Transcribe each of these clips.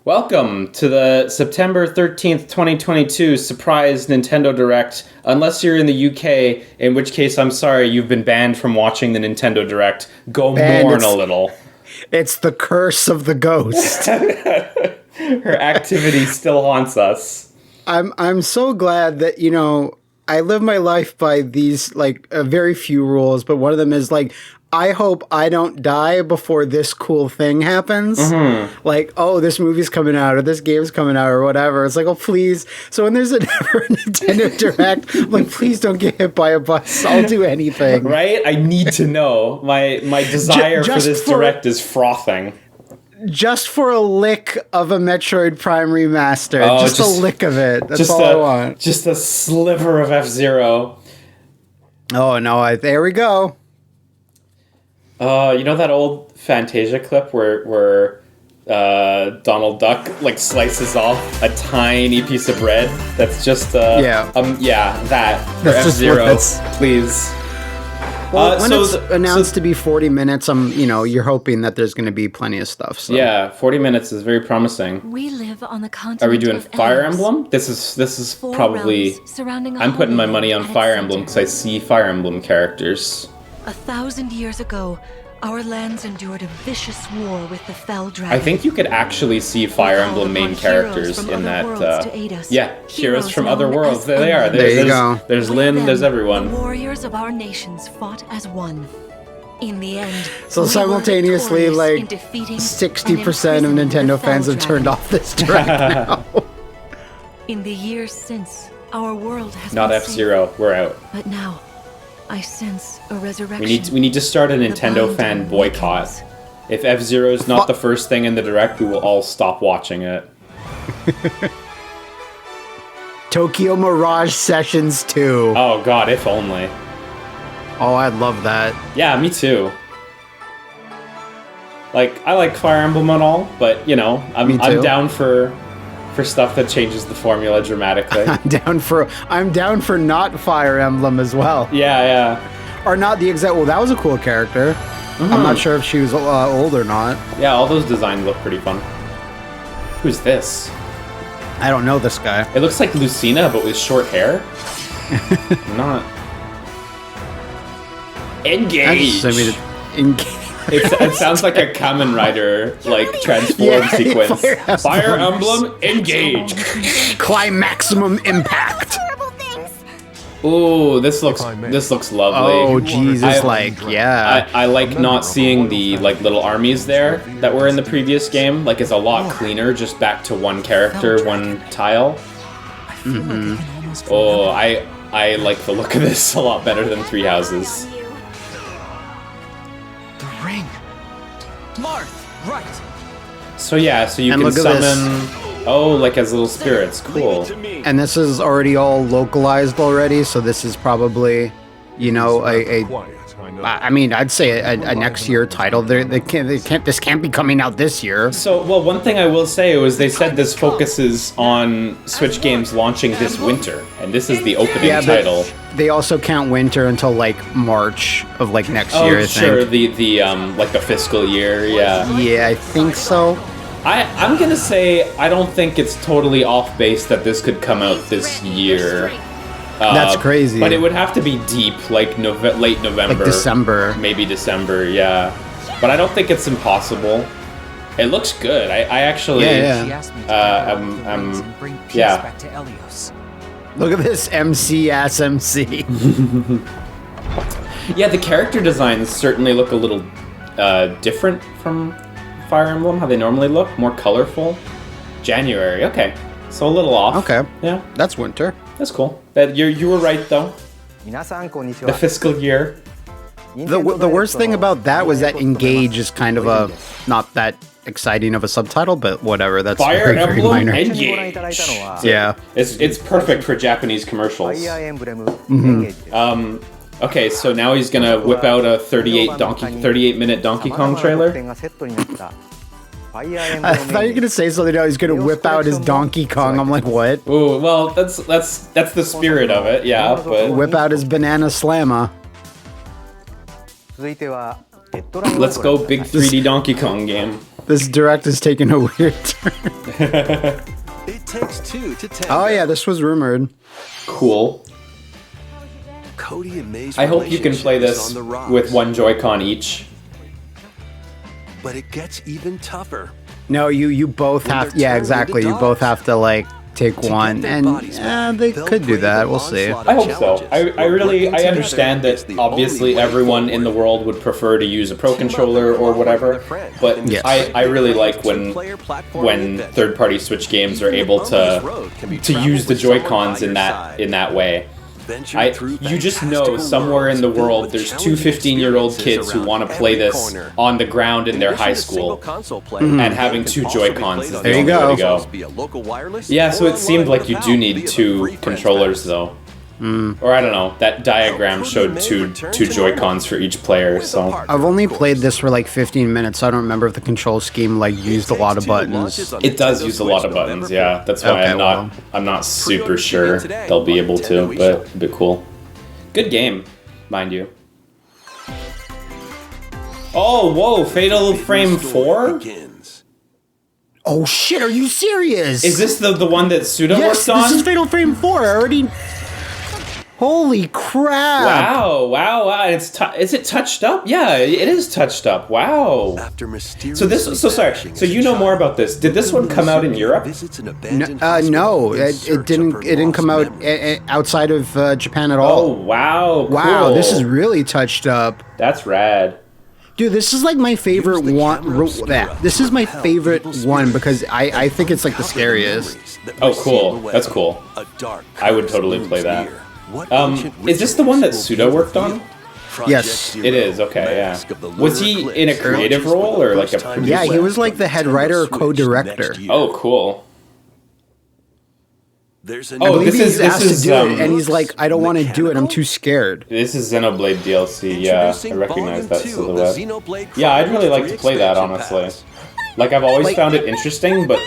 Welcome to the September 13th, 2022 surprise Nintendo Direct, unless you're in the UK, in which case I'm sorry, you've been banned from watching the Nintendo Direct. Go mourn a little. It's the curse of the ghost. Her activity still haunts us. I'm so glad that, I live my life by these, very few rules, but one of them is, I hope I don't die before this cool thing happens. Mm-hmm. This movie's coming out, or this game's coming out, or whatever. It's like, oh, please. So when there's a Nintendo Direct, I'm like, please don't get hit by a bus. I'll do anything. Right? I need to know. My desire for this Direct is frothing. Just for a lick of a Metroid Prime remaster. Oh, just a lick of it. That's all I want. Just a sliver of FZero. Oh, no. There we go. You know that old Fantasia clip where Donald Duck slices off a tiny piece of bread? That's just that for FZero, please. Well, when it's announced to be 40 minutes, you're hoping that there's going to be plenty of stuff. So. Yeah, 40 minutes is very promising. We live on the continent. Are we doing Fire Emblem? This is probably. I'm putting my money on Fire Emblem because I see Fire Emblem characters. 1,000 years ago, our lands endured a vicious war with the Fell Dragon. I think you could actually see Fire Emblem main characters in that. Heroes from other worlds. There they are. There you go. There's Lyn. There's everyone. The warriors of our nations fought as one. In the end, so simultaneously, 60% of Nintendo fans have turned off this Direct now. In the years since, our world has not FZero. We're out. But now, I sense a resurrection. We need to start a Nintendo fan boycott. If FZero is not the first thing in the Direct, we will all stop watching it. Tokyo Mirage Sessions 2. Oh god, if only. Oh, I'd love that. Yeah, me too. I like Fire Emblem and all, but I'm down for stuff that changes the formula dramatically. I'm down for not Fire Emblem as well. Yeah. Or not the exact. Well, that was a cool character. Mm-hmm. I'm not sure if she was old or not. Yeah, all those designs look pretty fun. Who's this? I don't know this guy. It looks like Lucina, but with short hair. Not. Engage. Engage. It sounds like a Kamen Rider transform sequence. Fire Emblem, engage. Maximum impact. Ooh, this looks lovely. Oh Jesus! I like not seeing the little armies there that were in the previous game. It's a lot cleaner, just back to one character, one tile. Mm-hmm. Oh, I like the look of this a lot better than Three Houses. Ring. Marth, right. So you can summon as little spirits. Cool. And this is already all localized already, so this is probably I'd say a next year title. This can't be coming out this year. So, one thing I will say was they said this focuses on Switch games launching this winter, and this is the opening title. They also count winter until March of next year. I think. Sure, the fiscal year. Yeah. Yeah, I think so. I'm gonna say I don't think it's totally off base that this could come out this year. That's crazy. But it would have to be deep, late November. December. Maybe December, yeah. But I don't think it's impossible. It looks good. I actually... Yeah. Look at this MC-ass MC. Yeah, the character designs certainly look a little different from Fire Emblem, how they normally look. More colorful. January, okay. So a little off. Okay. Yeah. That's winter. That's cool. You were right though. The fiscal year. The worst thing about that was that Engage is kind of a not that exciting of a subtitle, but whatever. That's Fire very, Emblem very minor. Engage. Yeah. It's perfect for Japanese commercials. Mm-hmm. Okay, so now he's gonna whip out a 38-minute Donkey Kong trailer. I thought you were gonna say something else. He's gonna whip out his Donkey Kong. I'm like, what? Ooh, well, that's the spirit of it, yeah. But whip out his Banana Slammer. Let's go big 3D Donkey Kong game. This direct is taking a weird turn. It takes two to tango. Oh yeah, this was rumored. Cool. Cody and May's I hope you can play relationship is this on the rocks, with one Joy-Con each. but it gets even tougher. No, you both When have. they're Yeah, turned exactly. into You both dogs. have to like take To get one, their and bodies back, they they'll could do brave that. the We'll see. onslaught I of hope so. challenges, I but really working understand together is that the obviously only way everyone in the forward. world would prefer to use a pro Team up controller and or along with whatever, a friend. but Yes. I really like when Two-player platforming when adventure. third-party Switch games are Even able Umbra's road can be to traveled use the with someone Joy-Cons by in your that side. in that way. Venture through You just know fantastical somewhere in the worlds filled world with there's two challenging 15-year-old kids experiences who around want to play every this corner. on the ground in their addition high to single school, console play, and the game having can two also be Joy-Cons played is on the There you only way go. to go. via local wireless Yeah, so or it seemed online like you with a do pal need via the two free Friends controllers Pass. though. Or I don't know, that diagram Cody showed may two return two to normal. Joy-Cons for each player, With a so partner, I've only of course. played this for like 15 minutes, so I don't remember if the control scheme like used a lot of buttons. it does use a lot of buttons, yeah. That's why Okay, I'm not super Pre-order sure today they'll be on able Nintendo to, but eShop. it'd be cool. Good game, mind you. Oh, whoa, Fatal Frame 4? Oh shit, are you serious? Is this the one that Suda Yes, worked on? this is Fatal Frame 4. I already. Holy crap! Wow. It's is it touched up? Yeah, it is touched up. Wow. After mysterious So sorry. So you know more about this. Did this one come out in Europe? No, it didn't come out outside of Japan at Oh, all. wow. Wow, cool. this is really touched up. That's rad. Dude, this is like my favorite Use the one. camera of Spira This is my to repel favorite evil one spirits because I think it's like the scariest. Oh, cool. That's cool. I would totally play that. Is this the one that Suda worked on? Yes. It is, okay, yeah. Was he in a creative role or like a producer? Yeah, he was like the head writer or co-director. Oh, cool. There's I Oh, believe this he's is- asked this to do is, it, and he's like, I don't want to do it. I'm too scared. This is Xenoblade DLC, yeah. I recognize that silhouette. Yeah, I'd really like to play that, honestly. Like, I've always Like- found it interesting, but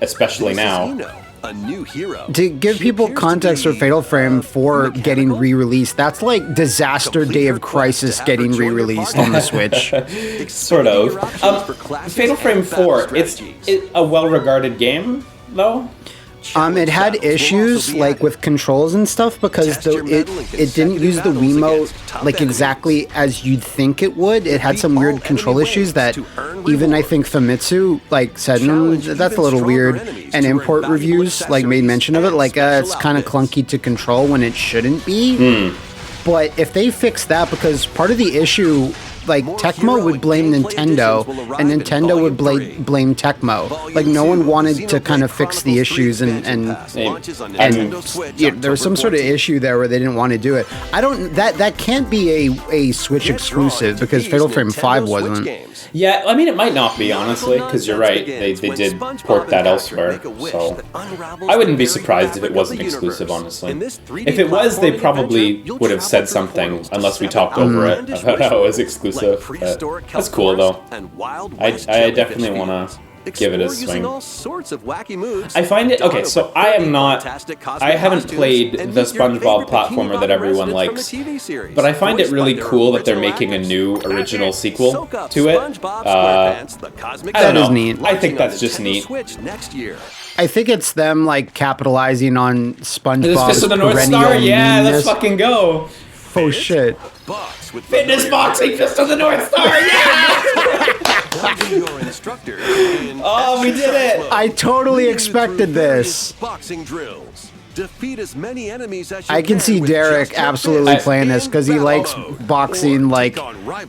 especially now. A new hero. To give people context for Fatal Frame 4 getting re-released, that's like Disaster Day of Crisis getting re-released on the Switch. Sort of. Fatal Frame 4, it's a well-regarded game, though? It had issues like with controls and stuff because it didn't use the Wiimote like exactly as you'd think it would. It had some weird control issues that even I think Famitsu like said that's a little weird, and import reviews like made mention of it, like it's kind of clunky to control when it shouldn't be. But if they fix that, because part of the issue, like Tecmo would blame Nintendo, and Nintendo would blame Tecmo. Like no one wanted to kind of fix the issues, and there was some sort of issue there where they didn't want to do it. I don't that can't be a Switch exclusive because Fatal Frame 5 wasn't. Yeah, I mean, it might not be, honestly, because you're right. They did port that elsewhere, so I wouldn't be surprised if it wasn't exclusive, honestly. If it was, they probably would have said something, unless we talked over it, about how it was exclusive. But that's cool, though. I definitely want to give it a swing. I find it... Okay, so I haven't played the SpongeBob platformer that everyone likes, but I find it really cool that they're making a new original sequel to it. I don't know. Is neat. I think that's just neat. I think it's them like capitalizing on This SpongeBob's Fist of the North perennial Star? Yeah, let's meanness. fucking go. Oh shit. Fitness boxing, Fist of the North Star, yeah! Oh, we did it! I totally expected this. Boxing drills. Defeat as many enemies as you I can see with Derek just your absolutely fist. playing this because he likes boxing like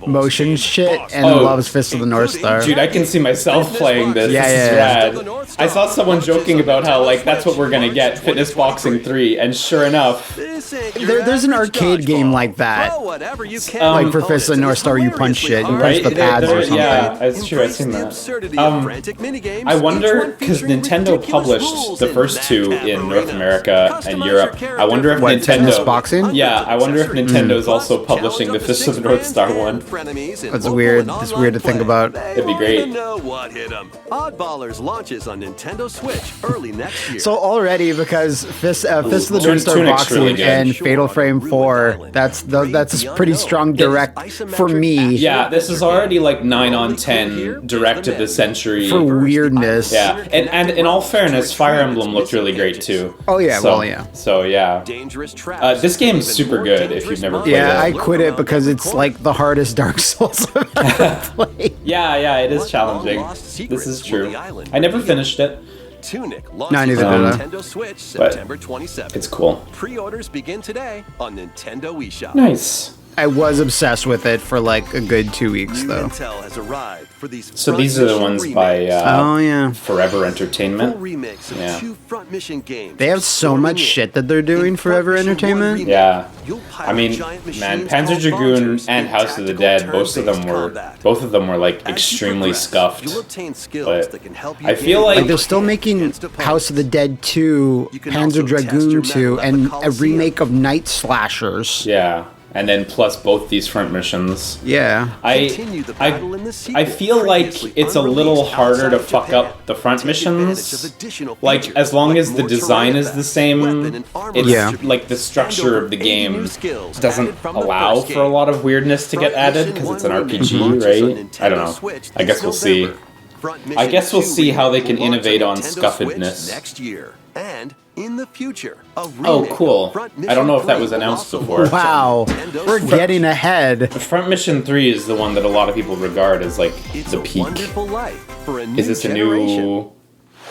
motion shit and loves Fist of the North Star. Dude, I can see myself playing this. Yeah, This is yeah, rad. I saw someone joking about how, like, that's what we're gonna get, Fitness Boxing 3, and sure enough... There's an arcade game like that. Like for Fist of the North Star, you punch shit, you punch the pads or something. Yeah, that's true, I've seen that. I wonder, because Nintendo published the first two in North America America and Europe. I wonder if Nintendo... Tennis boxing? Yeah, I wonder if Nintendo is also publishing the Fist of the North Star one. That's weird. It's weird to think about. It'd be great. Know what hit 'em. Oddballers launches on Nintendo Switch early next year. So already, because Fist of the North Star Tunic's boxing really good. and Fatal Frame 4, that's a pretty strong direct for me. Yeah, this is already like 9 on 10 direct of the century. For weirdness. Yeah, and in all fairness, Fire Emblem looked really great too. Oh yeah, So, well yeah. So yeah. Dangerous traps. This game's super good if you've never played Yeah, I it. quit it because it's like the hardest Dark Souls I've ever played. Yeah, it is challenging. This is true. I never finished it. Tunic No, launches neither on did I. Nintendo Switch But September 27th. It's cool. Pre-orders begin today on Nintendo eShop. Nice. I was obsessed with it for like a good 2 weeks New though. Intel has arrived for these So front these are the mission ones by remakes. Oh yeah. Forever Full Entertainment. remix of Yeah. 2 front mission games. They have so storming much in. shit that they're doing In for Front Ever Mission 1 Entertainment. remake, Yeah. you'll pilot I mean, giant man, machines Panzer called Dragoon Vultures and in House of the tactical Dead, both of them turn-based were combat. like As you extremely progress, scuffed. you'll obtain skills But that can help you I feel gain like- Like they're still making against opponents. House of the Dead 2, You can Panzer also test Dragoon your 2, mettle at the and a Coliseum. remake of Night Slashers. Yeah, and then plus both these front missions. Yeah. Continue the battle in the I sequel, feel like previously it's a little unreleased harder to outside fuck Japan. up the front Take advantage missions. of additional Like, features, as long like as the more design terrain is the effects, same, weapon and armor it's Yeah. attributes, like the and structure over of the 80 game new skills doesn't added from the allow first for a game. lot of weirdness to get Front added Mission because it's an 1 RPG, launches on right? I don't Nintendo know. Switch I guess this we'll see. November. Front I Mission guess we'll 2 see how they will can launch innovate on Nintendo scuffedness. Switch next year. And in the future, a Oh, remake cool. of Front I don't know if that Mission was 3 will announced also before. launch on Wow. Nintendo We're Switch. getting ahead. Front Mission 3 is the one that a lot of people regard as like It's the a peak. wonderful life for a new Is this generation.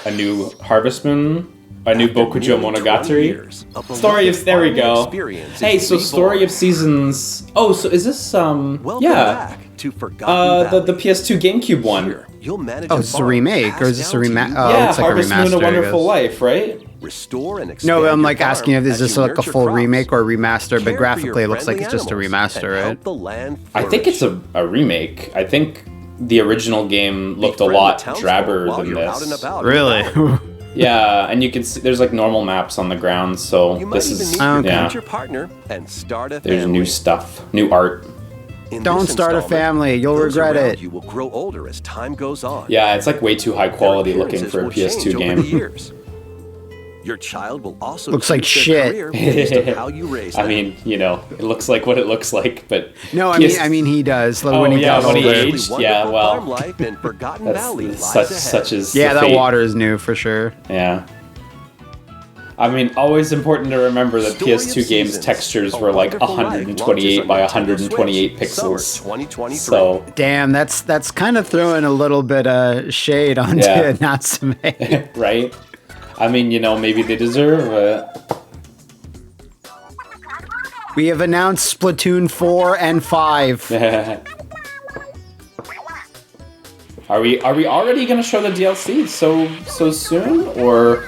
a new Harvest Moon? A new After Bokujo nearly 20 Monogatari? years, a Story of beloved there we farming go. experience Hey, is so Story reborn. of Seasons. Oh, so is this Welcome yeah. back to Forgotten The Valley. PS2 GameCube one. Here, you'll manage Oh, a is this a farm remake or is this passed a down to remaster? you. Oh, Yeah, it's like Harvest a Moon: remaster. A I Wonderful guess. Life, right? Restore and expand No, I'm your like asking if farm is as this you like a nurture full crops, remake or a remaster, care but for your graphically it looks like friendly it's just a animals, remaster, and right? help the land I think it's flourish. a remake. I think the original game looked a Befriend lot the townsfolk drabber while than you're out and this. about. Really? Yeah, and you can see there's like normal maps on the ground, so You might this even is meet Okay. yeah. your partner and start a There's family. new stuff, new art. In Don't this start a installment, family. You'll those regret around it. You will grow older as time goes on. Yeah, it's like way too high Their quality looking appearances for a will PS2 change over the game. years. Your child will also Looks like choose their shit. career based on how you raise I them. mean, you know, it looks like what it looks like, but No, PS I mean he does. Like, Oh, when he yeah, got when he older. aged. Yeah, Wonderful well, farm life in Forgotten that's Valley lies such ahead. such as Yeah, the that fate. water is new for sure. Yeah. I mean, always important to remember that Story of PS2 games Seasons, textures A were like Wonderful Life 128 launches by on Nintendo 128 Switch, summer pixels. 2023. So, Damn, that's kind of throwing a little bit of shade onto Yeah. Natsume. right? I mean, you know, maybe they deserve it. We have announced Splatoon 4 and 5. Are we already gonna show the DLC so soon? Or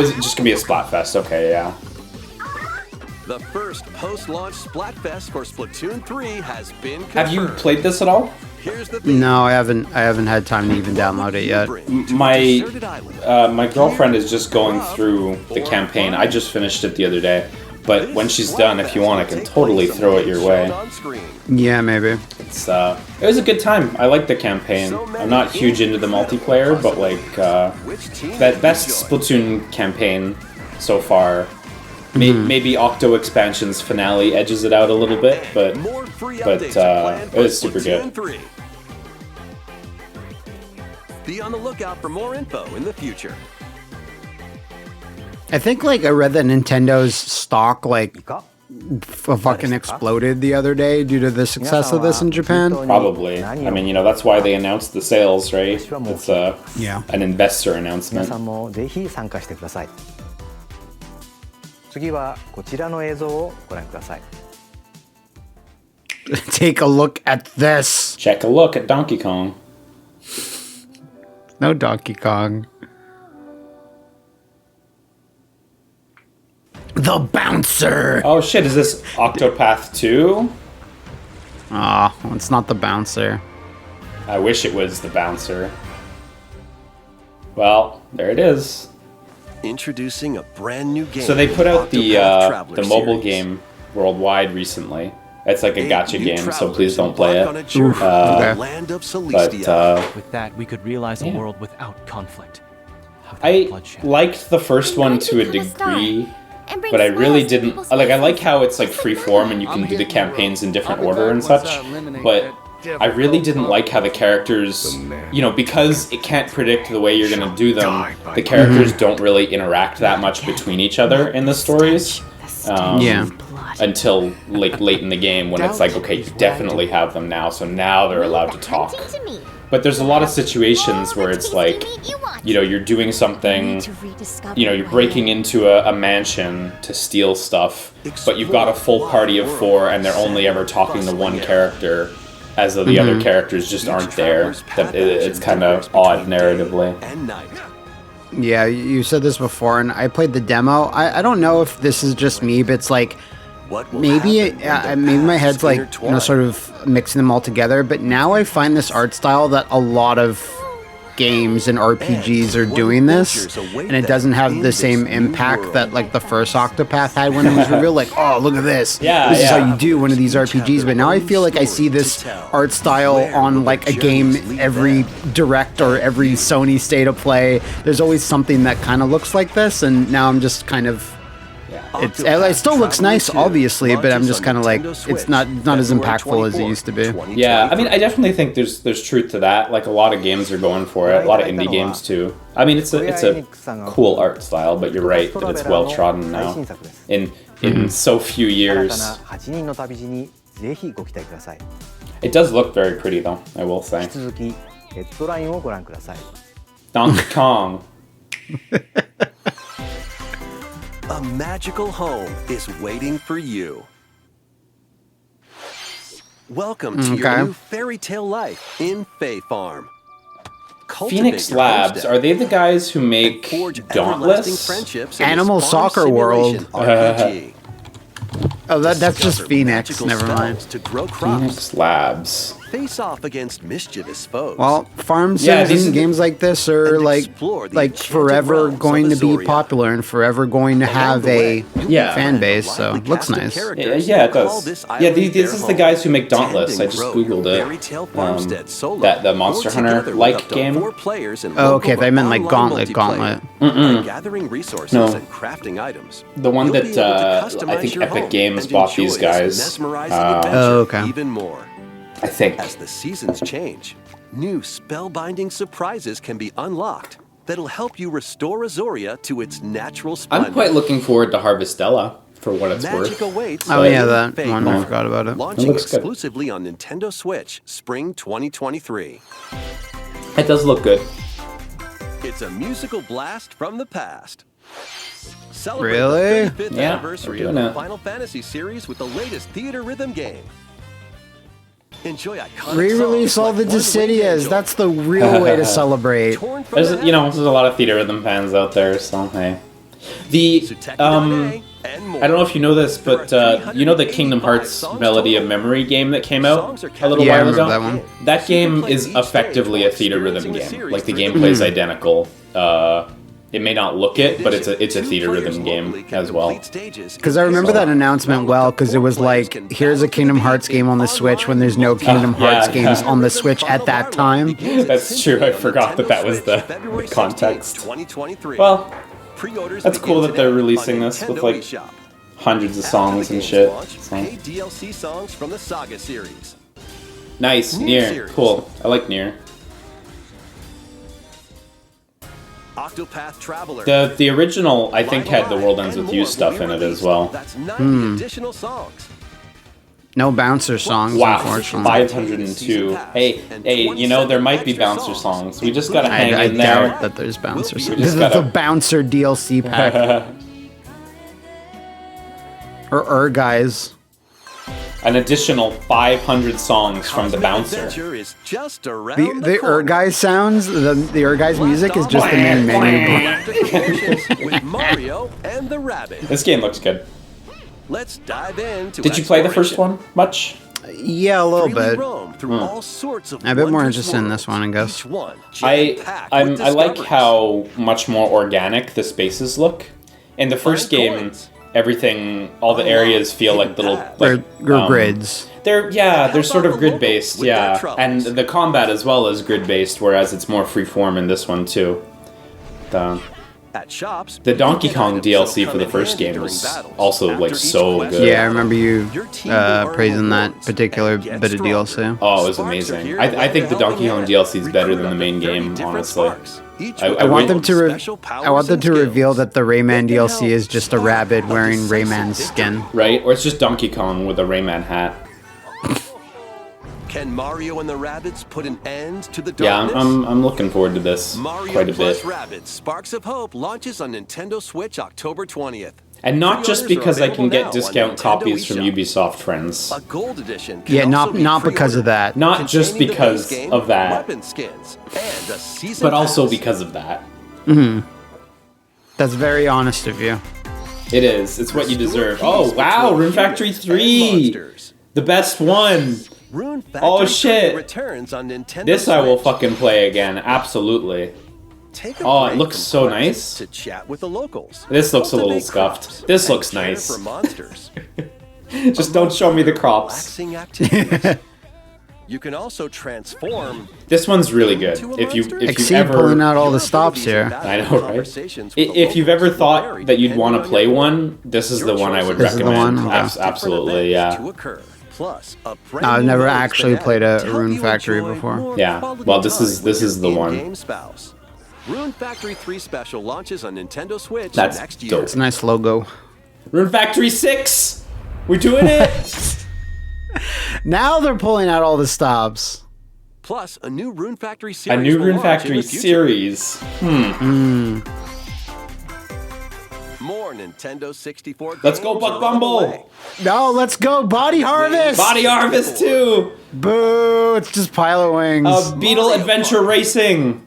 is it just gonna be a Splatfest? Okay, yeah. The first post-launch Splatfest for Splatoon 3 has been confirmed. Have you played this at all? Here's the thing. No, I haven't had time to even download it yet. My girlfriend is just going through the campaign. I just finished it the other day. But when she's done, if you want, I can totally throw it your way. Yeah, maybe. It's it was a good time. I like the campaign. I'm not huge into the multiplayer, but like that best Splatoon campaign so far. Maybe Octo Expansion's finale edges it out a little bit, but it was super good. Be on the lookout for more info in the future. I think like I read that Nintendo's stock like fucking exploded the other day due to the success of this in Japan. Probably. I mean, you know, that's why they announced the sales, right? It's Yeah. an investor announcement. 皆さんもぜひ参加してください。次はこちらの映像をご覧ください。Take a look at this. Check a look at Donkey Kong. No Donkey Kong. The Bouncer. Oh shit, is this Octopath 2? Ah, it's not the Bouncer. I wish it was the bouncer. Well, there it is. Introducing a brand new game. So they put out the Octopath mobile series. game worldwide recently. It's like a 8 gacha new game, so travelers please don't play embark on a it. journey to the okay. land of But Celestia. With that, we could realize a Yeah. world without conflict. Without I bloodshed. liked the first one to a degree, but I really didn't. Like, I like how it's like free form and you can do the campaigns in different order and such. But I really didn't like how the characters, you know, because it can't predict the way you're gonna do them. The characters don't really interact that much between each other in the stories. Yeah. Until like late in the game when it's like, okay, you definitely have them now, so now they're allowed to talk. But there's a lot of situations where it's like, you know, you're doing something, you know, you're breaking into a mansion to steal stuff, but you've got a full party of 4 and they're only ever talking to one character, as though the other characters just aren't there. It's kind of odd narratively. And night. Yeah, you said this before, and I played the demo. I don't know if this is just me, but it's like What will maybe happen when the maybe my paths head's like, you know, intertwine? sort of mixing them all together. But now I find this art style that a lot of games and RPGs are doing this, and it doesn't have the same impact that like the first Octopath had when it was revealed. Like, oh, look at this! Yeah, this is yeah. how you do one of these RPGs. But now I feel like I see this art style on like a game every Direct or every Sony State of Play. There's always something that kind of looks like this, and now I'm just kind of. It still looks nice, obviously, but I'm just kind of like, it's not as impactful as it used to be. Yeah, I mean, I definitely think there's truth to that. Like, a lot of games are going for it. A lot of indie games too. I mean, it's a cool art style, but you're right that it's well trodden now. In so few years, 8人の旅路にぜひご期待ください。 it does look very pretty though. I will say. 引き続きヘッドラインをご覧ください。 Donkey Kong. A magical home is waiting for you. Welcome to your Okay. new fairy tale life in Fae Farm. Phoenix Labs, are they the guys who make Dauntless? Animal Soccer World. Oh, that's just Phoenix. Never mind. To grow crops, Phoenix Labs. face off against mischievous foes. Well, farm Yeah, sims these are and the- games like this are And like explore the enchanted forever realms going of to be Azoria. popular and forever going to have the a way, you'll Yeah. fan find a base. So lively looks cast of nice. characters Yeah, it who call does. this Yeah, island this their is the home. guys who make Dauntless. Tend I and just grow googled your it. fairy tale farmstead solo, that the or Monster together Hunter-like with up to game? 4 players in Oh, okay, local they meant or like online Gauntlet. multiplayer. By gathering resources No. and crafting items, The one you'll be that able to I customize think your Epic home Games and bought these enjoy this guys. mesmerizing Oh, adventure okay. even more. I think. As the seasons change, new spellbinding surprises can be unlocked that'll help you restore Azoria to its natural splendor. I'm quite looking forward to Harvestella for what it's Magic worth. awaits. Oh in yeah, that Fae one. I Farm. forgot about it. Launching looks good. exclusively on Nintendo Switch, spring 2023. It does look good. It's a musical blast from the past. Celebrate Really? the 35th Yeah, anniversary we're of doing the it. Final Fantasy series with the latest theater rhythm game. Enjoy iconic Re-release songs all like the One Winged Dissidias. Angel, That's the real way to celebrate. Torn from There's the there's a lot of theater rhythm fans out there, so hey. The Tsuteki and more. I don't know if you know this, but you know the Kingdom Hearts Melody of Memory game that came out a little Yeah, I while ago? remember that one. That game is effectively a theater rhythm game. Like, the gameplay is identical. It may not look it, but it's a theater rhythm game as well. Because I remember that announcement well, because it was like, here's a Kingdom Hearts game on the Switch when there's no Kingdom Hearts games on the Switch at that time. That's true, I forgot that was the context. Well, that's cool that they're releasing this with, like, hundreds of songs and shit. So. DLC songs from the Saga series. Nice, New Nier. series. Cool. I like Nier. Octopath Traveler. The original, I think, had the World Ends With You stuff in it as well. That's 90 additional songs. No bouncer songs, Wow, unfortunately. 502. Hey, you know, there might be bouncer songs. We just gotta hang I in there. doubt that there's bouncer songs. just This is gotta- the bouncer DLC pack. or guys. An additional 500 songs from the bouncer. Adventure is just around The corner. guys sounds, the guys music is just the main menu. with Mario and the Rabbit. This game looks good. Let's dive into Did you play the first one much? Yeah, a little Freely bit. roam through all sorts of I'm a bit more wondrous interested in this one, I guess. each one I jam-packed with like discoveries. how much more organic the spaces look. In the first Find game, coins. everything, all the areas feel like little like grids. they're sort of out the grid based, locals with their yeah, troubles. and the combat as well is grid based, whereas it's more freeform in this one too. At shops, The you Donkey get Kong items that'll DLC for come the in first handy game during was battles. also After like each so quest, good. Yeah, I remember you your team will earn praising that rewards particular and get bit of stronger. DLC. Oh, it was Sparks are amazing. here I think the to Donkey help Kong you DLC is better recruit than the up main to 30 game, different honestly. sparks. Each I with want them their to special powers I want them and to reveal skills. that the Rayman They can DLC help is just a spark rabbit a wearing decisive Rayman's victory. skin. Right? Or it's just Donkey Kong with a Rayman hat. Can Mario and the Rabbids put an end to the Yeah, darkness? I'm looking forward to this Mario quite a plus bit. Rabbids Sparks of Hope launches on Nintendo Switch October 20th. And not just Pre-orders are because I can available now get on discount Nintendo copies from eShop. Ubisoft friends. A gold edition can Yeah, also be not because of pre-ordered, that. Not just containing the because base game, of that. weapon skins, and a season But also pass. because of that. That's very honest of you. It is. It's what you Restore deserve. peace Oh, wow, between Rune Factory humans and 3! monsters. The best one! Rune Factory Oh, 3 shit. returns on Nintendo This I will Switch. fucking play again, absolutely. Take a Oh, it break looks from so quests nice. To chat with the locals. This looks a little Cultivate scuffed. crops This and looks care nice. For monsters. Just don't show me the crops. Relaxing activities. You can also transform. This one's really good. into a If you monster. Exceed ever pulling out all the Your stops abilities and here. I know, valuable right? conversations with the If you've ever locals will vary thought that you'd want to depending play on your one, this is Your the one I choice would This is the recommend. one? Okay. Absolutely, yeah. To occur. Plus, a brand I've new never mode's actually been played added a to help Rune you Factory enjoy before. more Yeah. quality Well, this time is with the your one. in-game spouse. Rune Factory 3 Special launches on Nintendo Switch That's next year. dope. It's a nice logo. Rune Factory 6! We're doing it! Now they're pulling out all the stops. Plus, a new Rune Factory A series. new will Rune launch in Factory the future. series. More Nintendo 64 Let's go, games Buck are on the Bumble! way. No, let's go. Body Harvest. Body Harvest 2! Boo. It's just Pilot Wings. Beetle Mario Adventure Party. Racing!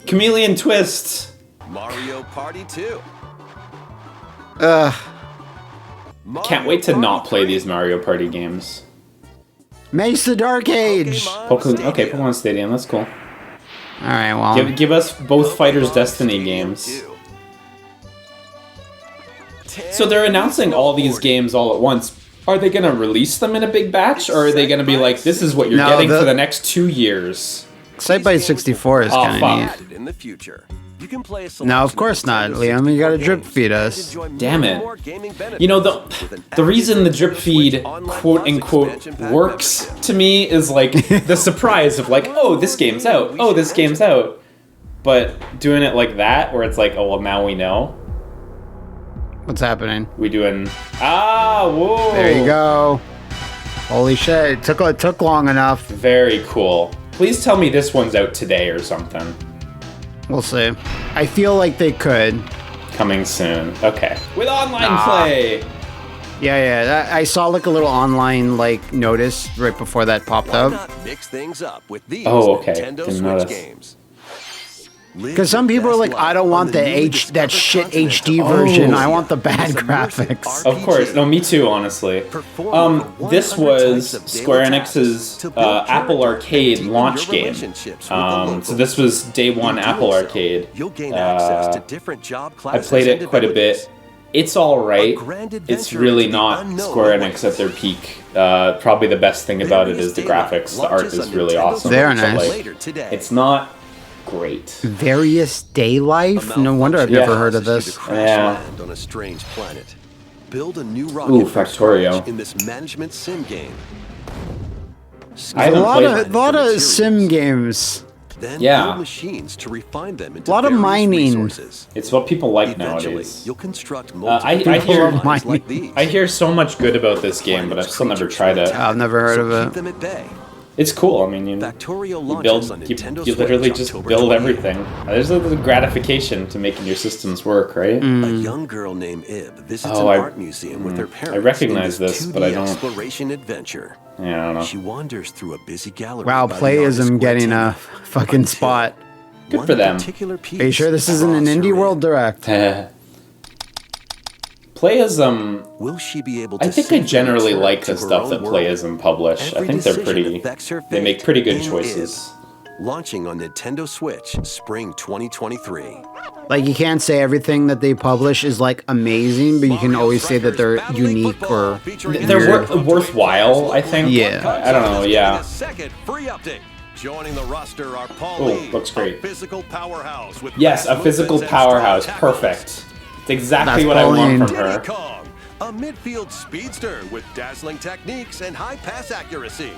Chameleon Twist! Mario Party 2. Ugh. Can't wait to not play these Mario Party games. Mace the Dark Age. Okay, Pokemon Stadium, that's cool. All right, well. Give us both Fighters Destiny games. So they're announcing all these games all at once. Are they gonna release them in a big batch, or are they gonna be like, this is what you're No, getting the- for the next 2 years? Excitebike 64 is Oh, kind of fuck. neat. In the future. You can play a No, of course not, Liam. You gotta drip feed us. Damn it. You know, the reason the drip feed, quote unquote, works to me is like the surprise of like, oh, this game's out. Oh, this game's out. But doing it like that, where it's like, oh, well, now we know. What's happening? We doing, whoa. There you go. Holy shit. It took long enough. Very cool. Please tell me this one's out today or something. We'll see. I feel like they could. Coming soon. Okay. With online play. Yeah. I saw like a little online like notice right before that popped Why up. not mix things up with these Oh, okay. Nintendo Didn't Switch notice. games? Because some people are like, I don't want that shit HD version. I want the bad graphics. Of course. No, me too, honestly. This was Square Enix's Apple Arcade launch game. So this was day one Apple Arcade. You'll gain access to different job I classes played and it quite a abilities. bit. It's alright. grand It's adventure really into the not unknown Square ways. Enix at their peak. Probably the best thing about it is the graphics. The art is really awesome. They're But, nice. like, Later today. it's not great. Various Day Life? No wonder I've Yeah. never heard of Causes you this. to crash Yeah. land on a strange planet. Build a new rocket Ooh, from Factorio. scratch in this management sim game. I A haven't lot played of, lot of sim games. Then Yeah. build machines to refine them into Lot of various mining. resources. It's what people like Eventually, nowadays. you'll construct I multiple hear- machines mining. like these. I hear so much good about this game, but I've still never tried it. I've never heard of Keep it. them at bay. It's cool. I mean, Factorio you launches on build, you, Nintendo you literally Switch just October build 20th. everything. There's a gratification to making your systems work, right? A young girl named Ib visits Oh, an I- art museum with her parents. I recognize in this, 2D but I don't- exploration adventure. Yeah, I don't know. She wanders through a busy gallery. Wow, by the artist's playism getting Gwen a fucking until spot. Good one for them. particular piece Are you sure this isn't an draws her Indie in. World Direct? Playism. Will she be able to I think I generally like the stuff that Playism publish. I think they're pretty. They make pretty good choices. Launching on Nintendo Switch spring 2023. Like, you can't say everything that they publish is like amazing, but you can always say that they're unique or they're worthwhile. I think. Yeah. I don't know. Yeah. Second free update. Joining the roster are Oh, looks great. Physical powerhouse with Yes, a physical powerhouse. Perfect. It's exactly what I want from her. Kong, a midfield speedster with dazzling techniques and high pass accuracy.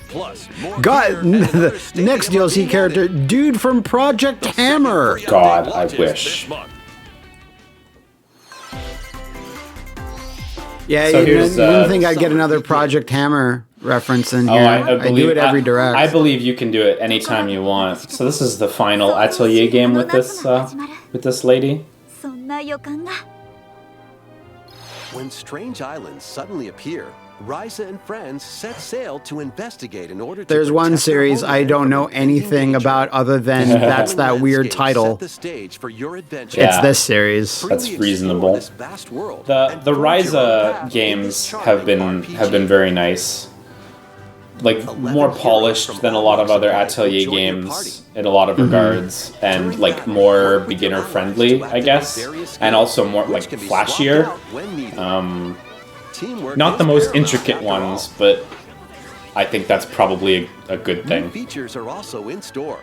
Plus, more God, the next DLC character, dude from Project Hammer. God, I wish. Yeah, So you here's, didn't think I'd get another Project Hammer reference in here. I do it every direct. I believe you can do it anytime you want. So this is the final Atelier game with this lady. When strange islands suddenly appear, Ryza and Friends set sail to investigate in order to There's one protect their series I homeland don't know from impending anything danger. about other than that's that weird title. Set the stage for your adventure. Yeah. It's this series. That's Freely reasonable. explore this vast world The and forge your own Ryza path in games this have been charming very nice. Like more polished than a lot of other Atelier games in a lot of regards, and like more beginner friendly, I guess, and also more like flashier. Not the most intricate ones, but I think that's probably a good New thing. features are also in store.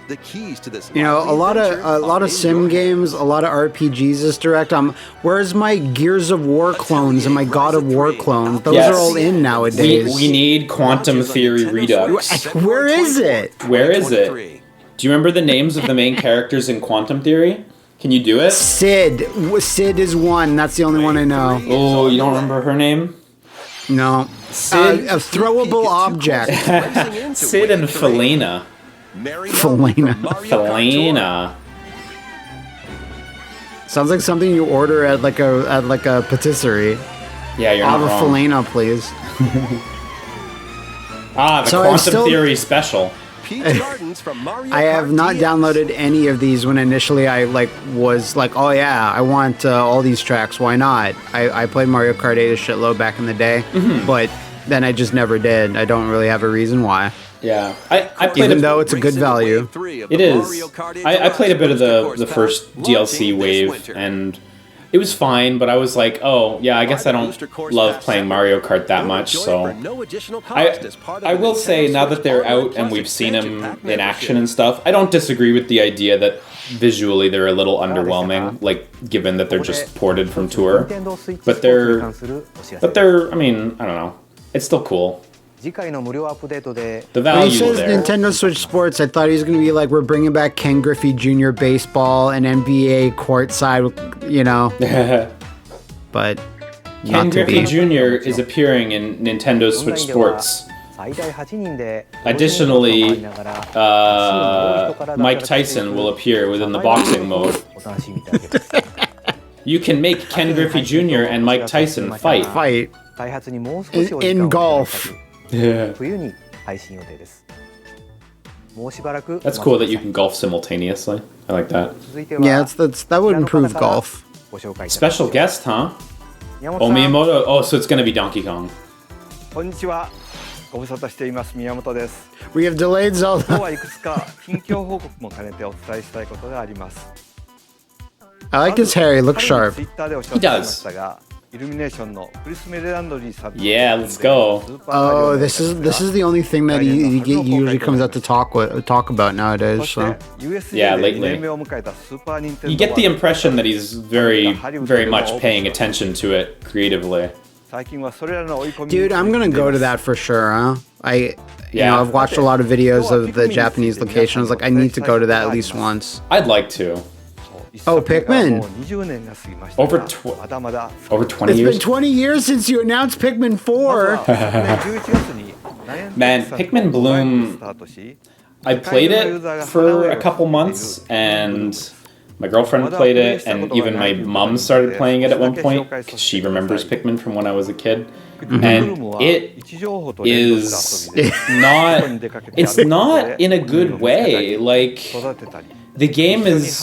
The keys to this You know, a lot of sim games, a lot of RPGs this direct. Where's my Gears of War clones and my God of War clones? Those Yes. are all in nowadays. We need Quantum Theory Redux. Where is it? Where is it? Do you remember the names of the main characters in Quantum Theory? Can you do it? Sid. Sid is one. That's the only one I know. Oh, you don't remember her name? No. Sid? A throwable object. Sid and Felina. Felina. Sounds like something you order at like a patisserie. Yeah, you're I'll not have a wrong. Felina, please. The So Quantum Theory special. I have not downloaded any of these when initially I was like, oh yeah, I want all these tracks. Why not? I played Mario Kart 8 a shitload back in the day, but then I just never did. I don't really have a reason why. Yeah, I played Even though it's a good value. It is. I played a bit of the first DLC wave, and it was fine, but I was like, oh, yeah, I guess I don't love playing Mario Kart that much, so... I will say, now that they're out and we've seen them in action and stuff, I don't disagree with the idea that visually they're a little underwhelming, like, given that they're just ported from Tour. But they're, I mean, I don't know. It's still cool. The When he value says there. Nintendo Switch Sports, I thought he was going to be like, we're bringing back Ken Griffey Jr. baseball and NBA courtside, you know. But Ken not to Griffey be. Jr. is appearing in Nintendo Switch Sports. Additionally, Mike Tyson will appear within the boxing mode. You can make Ken Griffey Jr. and Mike Tyson fight. Fight. In golf. Yeah. That's cool that you can golf simultaneously. I like that. Yeah, that would improve golf. Special guest, huh? Omiyamoto. Oh, so it's gonna be Donkey Kong. We have delayed Zelda. I like his hair. He looks sharp. He does. Yeah, let's go. Oh, this is the only thing that he usually comes out to talk about nowadays. So. Yeah, lately. You get the impression that he's very, very much paying attention to it creatively. Dude, I'm gonna go to that for sure, huh? You know, I've watched a lot of videos of the Japanese location. I was like, I need to go to that at least once. I'd like to. Oh, Pikmin. Over 20 It's years? been 20 years since you announced Pikmin 4. Man, Pikmin Bloom, I played it for a couple months, and my girlfriend played it, and even my mom started playing it at one point, because she remembers Pikmin from when I was a kid. And it is not, it's not in a good way. Like, the game is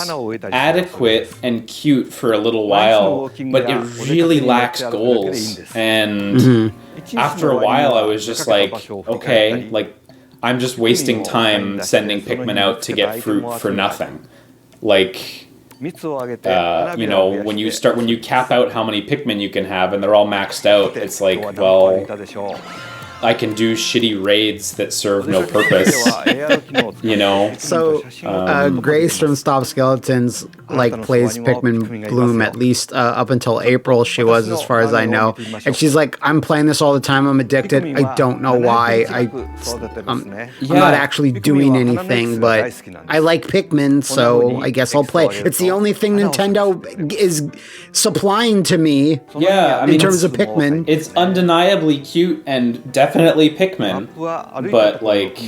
adequate and cute for a little while, but it really lacks goals. And after a while, I was just like, okay, like, I'm just wasting time sending Pikmin out to get fruit for nothing. Like, you know, when you cap out how many Pikmin you can have and they're all maxed out, it's like, well, I can do shitty raids that serve no purpose, you know? So, Grace from Stop Skeletons, like, plays Pikmin Bloom at least up until April, she was, as far as I know. And she's like, I'm playing this all the time, I'm addicted, I don't know why, I'm not actually doing anything, but I like Pikmin, so I guess I'll play. It's the only thing Nintendo is supplying to me, yeah, I mean, in terms of Pikmin. It's undeniably cute and definitely Pikmin, but like,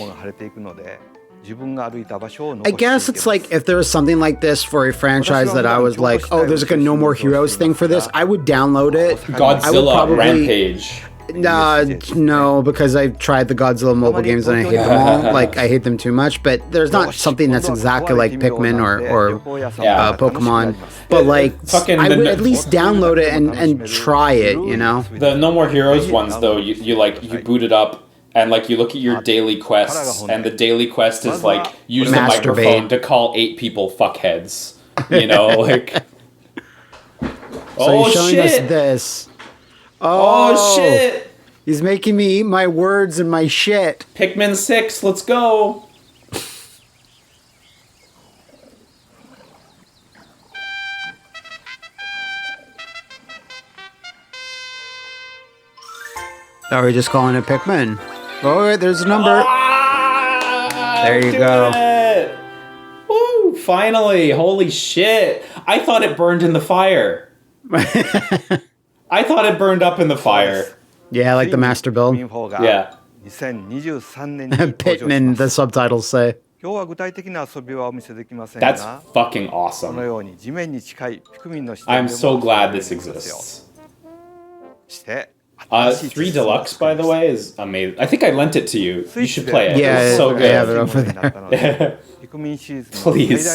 I guess it's like if there was something like this for a franchise that I was like, oh, there's like a No More Heroes thing for this, I would download it. Godzilla Rampage. No, because I've tried the Godzilla mobile games and I hate them all. Like, I hate them too much, but there's not something that's exactly like Pikmin or Pokemon. But like, I would at least download it and try it, you know? The No More Heroes ones, though, you boot it up, and like you look at your daily quests, and the daily quest is like use the microphone to call 8 people fuckheads. You know, like. So he's showing us this. Oh shit! He's making me eat my words and my shit. Pikmin 6, let's go. Are we just calling it Pikmin? Oh, wait, there's a number. There you go. Woo! Finally! Holy shit! I thought it burned in the fire. I thought it burned up in the fire. Yeah, like the master build. Yeah. Pikmin, the subtitles say. That's fucking awesome. I'm so glad this exists. 3 Deluxe, by the way, is amazing. I think I lent it to you. You should play it. Yeah, it's so good. I have it over there. Please.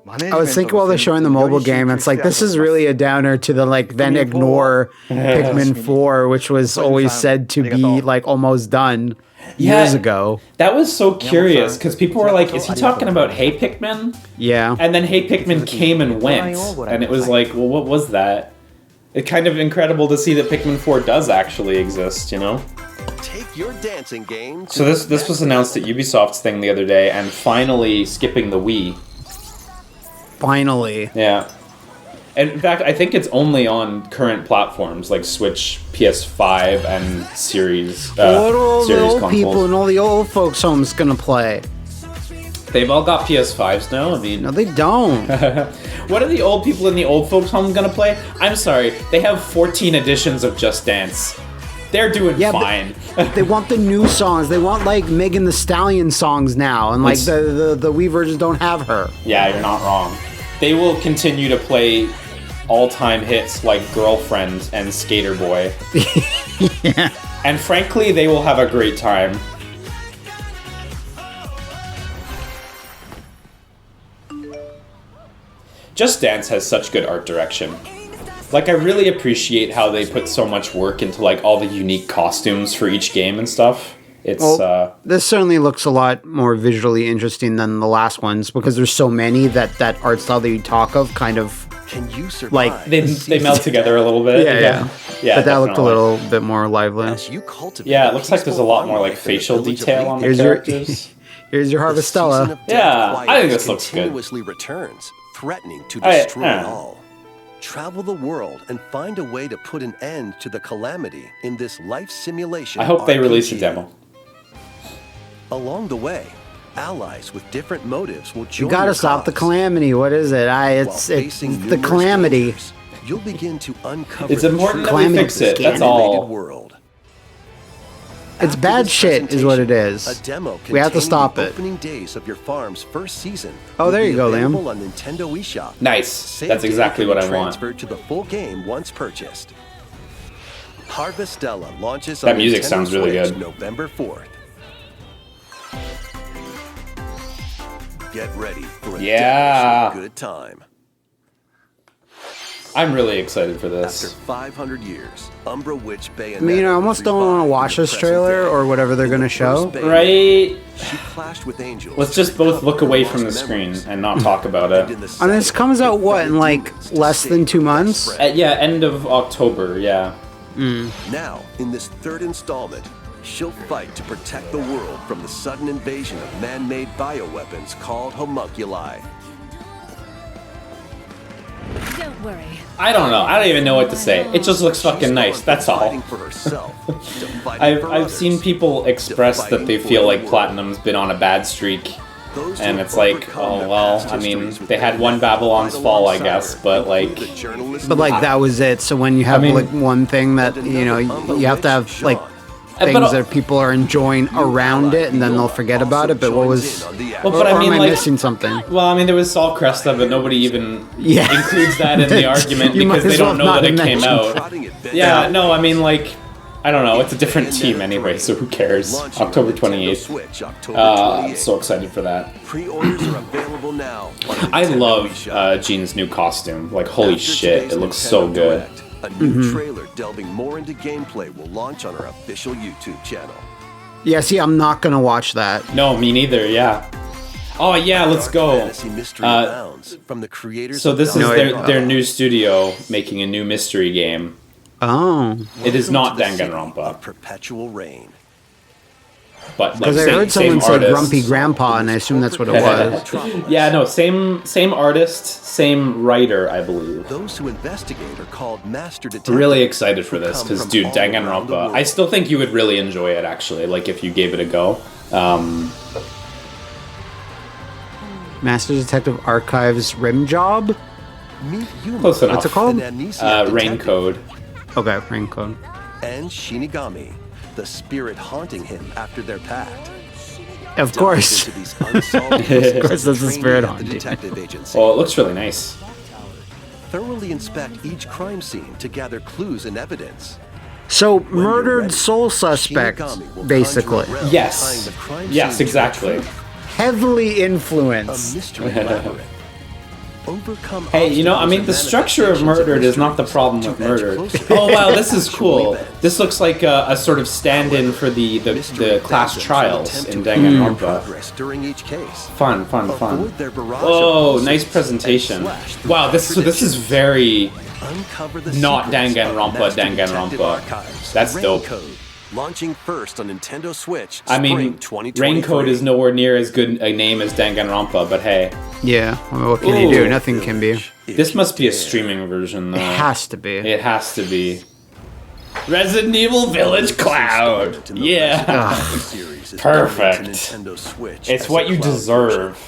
I was thinking while they're showing the mobile game, it's like, this is really a downer to the, like, then ignore Pikmin 4, which was always said to be, like, almost done years ago. That was so curious, because people were like, is he talking about Hey Pikmin? Yeah. And then Hey Pikmin came and went, and it was like, well, what was that? It's kind of incredible to see that Pikmin 4 does actually exist, you know? Take your dancing game. So this was announced at Ubisoft's thing the other day, and finally skipping the Wii. Finally. Yeah. And in fact, I think it's only on current platforms like Switch, PS5, and Series What are all the Series old consoles. people and all the old folks' homes gonna play? They've all got PS5s now. I mean, No, they don't. what are the old people in the old folks' home gonna play? I'm sorry, they have 14 editions of Just Dance. They're doing fine. They want the new songs. They want, like, Megan Thee Stallion songs now, and like the Wii versions don't have her. Yeah, you're not wrong. They will continue to play all-time hits like Girlfriend and Skater Boy. Yeah. And frankly, they will have a great time. Just Dance has such good art direction. Like, I really appreciate how they put so much work into, like, all the unique costumes for each game and stuff. It's, this certainly looks a lot more visually interesting than the last ones, because there's so many that art style that you talk of kind of, Can you survive? like, they melt together a little bit. Yeah, but that looked a little bit more lively. As you cultivate Yeah, it looks like there's a lot peaceful more, like, fun life in facial the village of detail on the Here's your- characters. Here's your The season Harvestella. of death Yeah, I quietness think this looks good. continuously returns, threatening to destroy yeah. all. Travel the world and find a way to put an end to the calamity in this life simulation. I hope they release a RPG. demo. Along the way, allies with different motives will join You gotta your stop the cause. calamity. What is it? While It's facing the numerous calamity. dangers, you'll begin to uncover It's the important true that we fix it, that's all. world. It's After bad this shit is what it presentation, is. A demo We have to containing stop the it. Opening days of your farm's first season. Oh, will there be you go, Liam. available on Nintendo eShop. Nice. Save That's data exactly can what be I want. transferred to the full game once purchased. Harvest Stella launches That on music Nintendo sounds really Switch good. November 4th. Get ready for a Yeah. good time. I'm really excited for After this. 500 years, Umbra Witch Bayonetta I mean, I almost don't want to watch this trailer or whatever they're going to show. Right? She clashed with angels. Let's just both look away from the screen and not talk about it. And this comes out, what, in like less than 2 months? Yeah, end of October, yeah. Now, in this third installment, she'll fight to protect the world from the sudden invasion of man-made bioweapons called homunculi. Don't worry. I don't know. I don't even know what to say. It just looks fucking nice. That's all. Fighting for herself, to fighting for I've seen others, people express that they fighting for feel the like world. Platinum's been on a bad streak. Those And who it's like, overcome oh their well, past I mean, histories with they had their one Babylon's fight Fall, I alongside guess, her, but like, include the journalist But like that was it. So when you have mean- like one thing that, you know, you have to have like things that people are enjoying around it and then they'll forget about it. But what was... well, but I or mean, am I like, missing something? well, I mean, there was Sol Cresta, but nobody even Yeah. includes that in the argument You might because they as don't well know not that it came mention. out. Yeah, no, I mean, like, I don't know. It's a different team anyway, so who cares? October 28th. I'm so excited for that. Pre-orders are available now. on I Nintendo love eShop. Jean's new costume. Like, holy After shit, today's it looks Nintendo so good. Direct, a new trailer delving more into gameplay will launch on our official YouTube channel. Yeah, see, I'm not going to watch that. No, me neither, yeah. Oh, yeah, let's Dark go. Fantasy Mystery Uh, Abounds from the creators So of this is Danganronpa. their new studio making a new mystery game. Oh. It is not Welcome to the city Danganronpa, of Perpetual Rain. but like Because I same, heard someone same say artist. Grumpy Grandpa, and I assume that's what it was. Yeah, no, same artist, same writer, I believe. Those who investigate are called master detectives. Really excited for this who come because, from dude, all around the Danganronpa. world. I still think you would really enjoy it, actually. Like if you gave it a go. Master Detective Archives Rim Job? Meet Yuma, Close enough. What's it called? an amnesiac Rain detective, Code. Okay, Rain Code. and Shinigami, the spirit haunting him after their pact. Of course. Dive into these unsolved Of cases course, as that's the trainee spirit at the haunting. detective agency. Well, it looks really nice. Thoroughly inspect each crime scene to gather clues and evidence. So, When you're murdered ready, soul suspect, Shinigami will basically. conjure a realm Yes. tying the crime Yes, scene to the exactly. truth. Heavily A influenced. mystery labyrinth. Overcome Hey, you know, I mean, the obstacles and structure of manifestations Murdered is not the mysteries problem to with edge Murdered. closer Oh, wow, this is to cool. events. This looks like a sort of stand-in for the class trials in Danganronpa. Progress during each case. Fun, fun, fun. Avoid their barrage Oh, of nice lawsuits presentation. and slash through Wow, this is very Uncover the not secrets of Danganronpa, Master Detective Danganronpa. Archives. That's Rain dope. Code, launching first on Nintendo Switch. I mean, spring 2023. Rain Code is nowhere near as good a name as Danganronpa, but hey, Yeah, well, what can you do? Ooh. Nothing can be. this must be a streaming version, though. It has to be. It has to be. Resident Evil Village Cloud. Yeah. Perfect. It's what you deserve.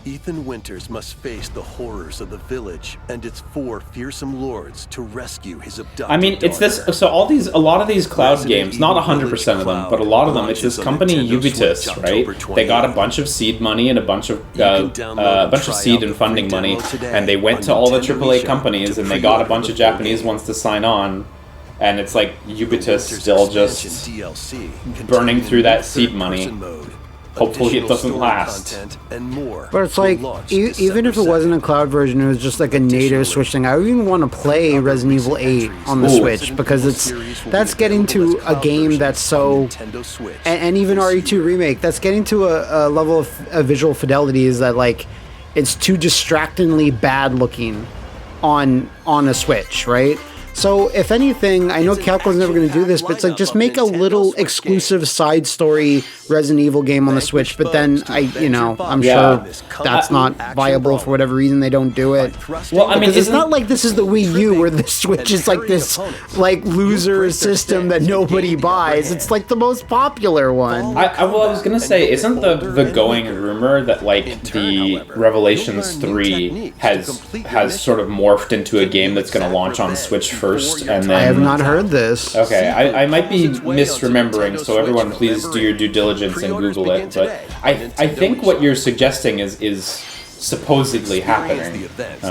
Ethan Winters must face the horrors of the village and its 4 fearsome lords to rescue his abducted I mean, it's this. daughter. So a lot of these Cloud Resident games, not Evil 100% of them, Cloud but a lot of them, it's launches this on company Nintendo Ubitus, Switch right? October They got a 28th. bunch of seed money and a bunch of can download and try seed out and the funding free money, demo today and they went on to all the Nintendo AAA eShop companies to and they got a pre-order bunch the of full Japanese game. ones to sign on, and it's like Ubitus Winter's still expansion just DLC burning containing through that new seed money. third-person mode, Hopefully it additional doesn't story last. content, and more But it's will like, launch even if it December wasn't a cloud version, it was just like a native Switch thing. I would even want to play Resident Evil 8 on the Ooh. Switch because that's getting to a game that's so, Nintendo Switch. and even RE2 Remake, that's getting to a level of visual fidelity is that like it's too distractingly bad looking on a Switch, right? So if anything, I know Capcom's never going to do this, but it's like just make a little exclusive side story Resident Evil game on the Switch. But then I'm Yeah. sure that's not viable for whatever reason they don't do it. Well, I mean, Because it's isn't- not like this is the Wii U where the Switch is like this like loser system that nobody buys. It's like the most popular one. I was gonna say, isn't the going rumor that like the Revelations 3 has sort of morphed into a game that's gonna launch on Switch first, and then I have not heard this. Okay, I might be misremembering, so everyone please do your due diligence and Google it. But I think what you're suggesting is supposedly happening. That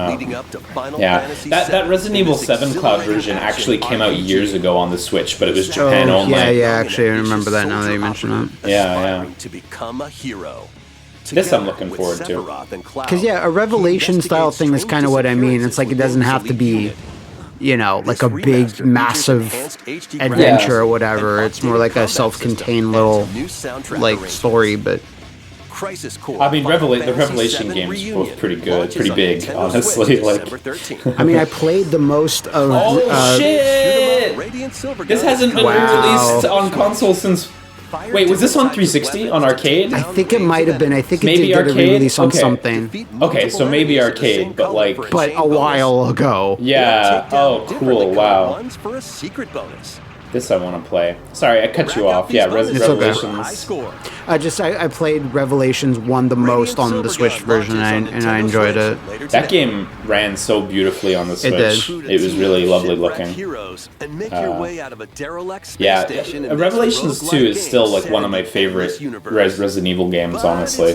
Resident Evil 7 cloud version actually came out years ago on the Switch, but it was Japan only. Yeah, actually, I remember that now that you mention it. Yeah. This I'm looking forward to. Because, a Revelation style thing is kind of what I mean. It's like it doesn't have to be, like a big, massive adventure or whatever. It's more like a self-contained little, story, but... I mean, the Revelation games were both pretty good, pretty big, honestly. I mean, I played the most of... Oh, shit! This hasn't been released on console since... Wait, was this on 360 on arcade? I think it might have been. I think it did get a release on something. Okay, so maybe arcade, but But a while ago. Yeah. Oh, cool. Wow. This I want to play. Sorry, I cut you off. Yeah, Revelations. I played Revelations 1 the most on the Switch version, and I enjoyed it. That game ran so beautifully on the Switch. It did. It was really lovely looking. Revelations 2 is still one of my favorite Resident Evil games, honestly.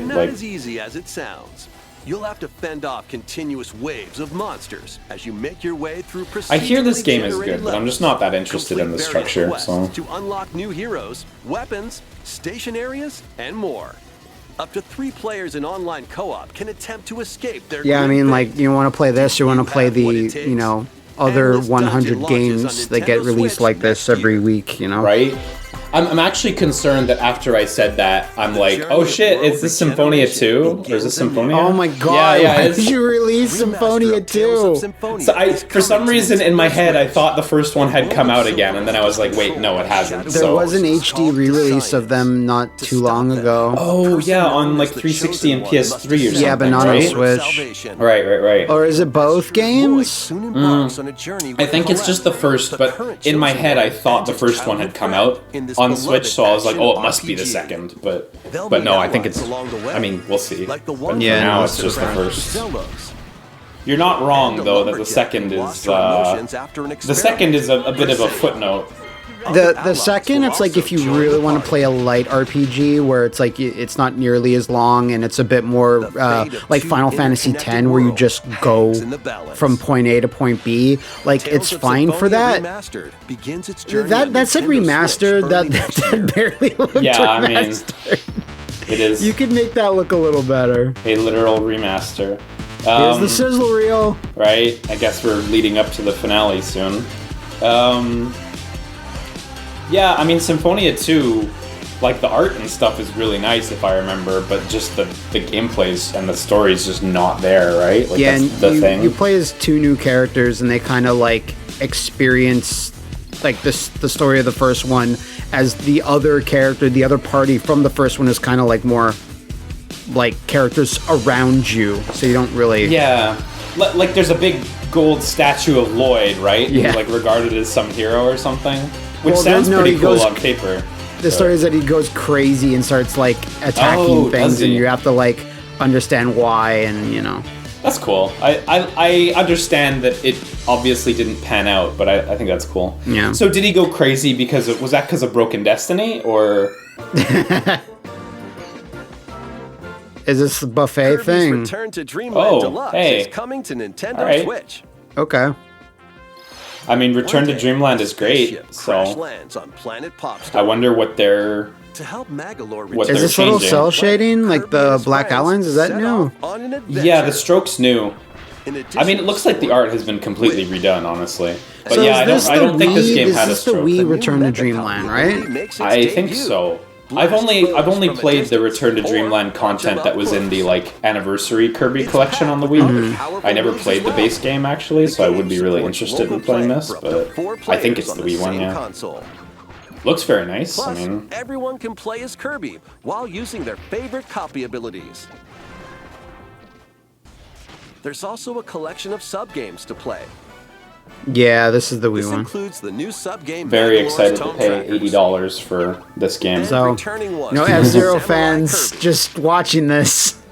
You'll have to fend off continuous waves of monsters as you make your way through. I hear this game is good, but I'm just not that interested in the structure. So to unlock new heroes, weapons, station areas, and more. Up to 3 players in online co-op can attempt to escape their. Yeah, I mean, you want to play this, you want to play the other 100 games that get released like this every week, Right. I'm actually concerned that after I said that, I'm like, oh shit, is this Symphonia 2? Or is this Symphonia? Oh my god, why did you release Symphonia 2? So for some reason in my head, I thought the first one had come out again, and then I was like, wait, no, it hasn't. There was an HD re-release of them not too long ago. Oh yeah, on 360 and PS3 or something, yeah, but not on Switch. Right. Or is it both games? I think it's just the first, but in my head, I thought the first one had come out on Switch, so I was like, oh, it must be the second, but no, I think it's, I mean, we'll see. But for now, it's just the first. You're not wrong, though, that the second is, a bit of a footnote. The second, it's like if you really want to play a light RPG where it's like it's not nearly as long and it's a bit more like Final Fantasy X, where you just go from point A to point B. It's fine for that. That said remastered, that barely looked remastered. It is. You could make that look a little better. A literal remaster. Here's the sizzle reel. Right. I guess we're leading up to the finale soon. Yeah, I mean, Symphonia 2, the art and stuff is really nice, if I remember, but just the gameplays and the story is just not there, right? That's the thing. You play as 2 new characters, and they kind of, experience, the story of the first one, as the other character, the other party from the first one is kind of, more, characters around you, so you don't really... Yeah, there's a big gold statue of Lloyd, right? Yeah. Who's, regarded as some hero or something. Which sounds pretty cool on paper. The story is that he goes crazy and starts attacking things, and you have to understand why, and That's cool. I understand that it obviously didn't pan out, but I think that's cool. Yeah. So did he go crazy because of Broken Destiny, or? Is this the buffet thing? Return to Dreamland Deluxe is coming to Nintendo Switch. Okay. I mean, Return to Dreamland is great, so I wonder what they're... Is this little cell shading, the Black Islands? Is that new? Yeah, the stroke's new. I mean, it looks like the art has been completely redone, honestly. But so yeah, I don't think this game had a stroke. This is the Wii Return to Dreamland, right? I think so. I've only played the Return to Dreamland content that was in the anniversary Kirby collection on the Wii. Mm-hmm. I never played the base game actually, so I would be really interested in playing this, but I think it's the Wii one, yeah. Looks very nice. Plus, I mean, everyone can play as Kirby while using their favorite copy abilities. There's also a collection of sub-games to play. Yeah, this is the Wii one. Includes the new sub-game. Very excited to pay $80 for this game. So, FZero fans just watching this.